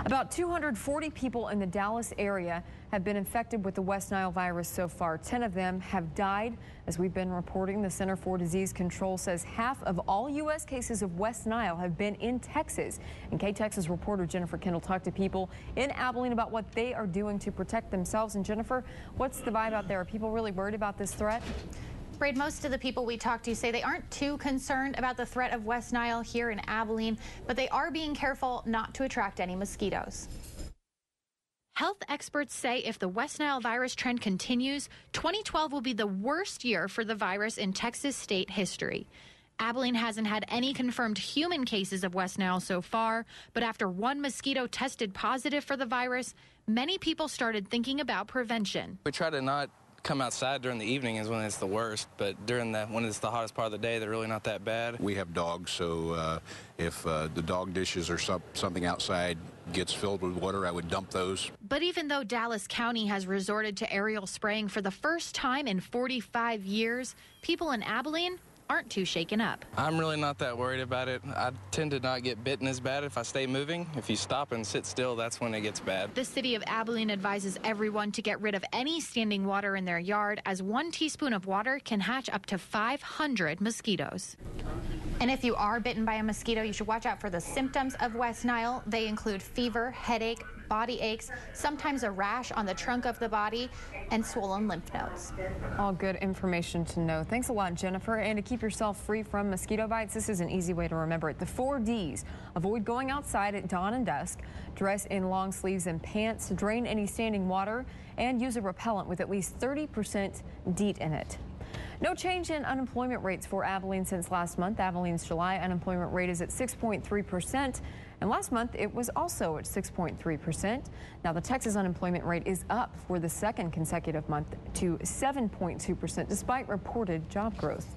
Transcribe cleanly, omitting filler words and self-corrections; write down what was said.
About 240 people in the Dallas area have been infected with the West Nile virus so far. 10 of them have died. As we've been reporting, the Center for Disease Control says half of all U.S. cases of West Nile have been in Texas. And K-Texas reporter Jennifer Kendall talked to people in Abilene about what they are doing to protect themselves. And Jennifer, what's the vibe out there? Are people really worried about this threat? Braid, most of the people we talked to say they aren't too concerned about the threat of West Nile here in Abilene, but they are being careful not to attract any mosquitoes. Health experts say if the West Nile virus trend continues, 2012 will be the worst year for the virus in Texas state history. Abilene hasn't had any confirmed human cases of West Nile so far, but after one mosquito tested positive for the virus, many people started thinking about prevention. We try to not come outside during the evening is when it's the worst, but when it's the hottest part of the day, they're really not that bad. We have dogs, so if the dog dishes or something outside gets filled with water, I would dump those. But even though Dallas County has resorted to aerial spraying for the first time in 45 years, people in Abilene aren't too shaken up. I'm really not that worried about it. I tend to not get bitten as bad if I stay moving. If you stop and sit still, that's when it gets bad. The city of Abilene advises everyone to get rid of any standing water in their yard, as 1 teaspoon of water can hatch up to 500 mosquitoes. And if you are bitten by a mosquito, you should watch out for the symptoms of West Nile. They include fever, headache, body aches, sometimes a rash on the trunk of the body, and swollen lymph nodes. All good information to know. Thanks a lot, Jennifer. And to keep yourself free from mosquito bites, this is an easy way to remember it. The 4 Ds. Avoid going outside at dawn and dusk. Dress in long sleeves and pants. Drain any standing water. And use a repellent with at least 30% DEET in it. No change in unemployment rates for Abilene since last month. Abilene's July unemployment rate is at 6.3%. And last month, it was also at 6.3%. Now, the Texas unemployment rate is up for the second consecutive month to 7.2%, despite reported job growth.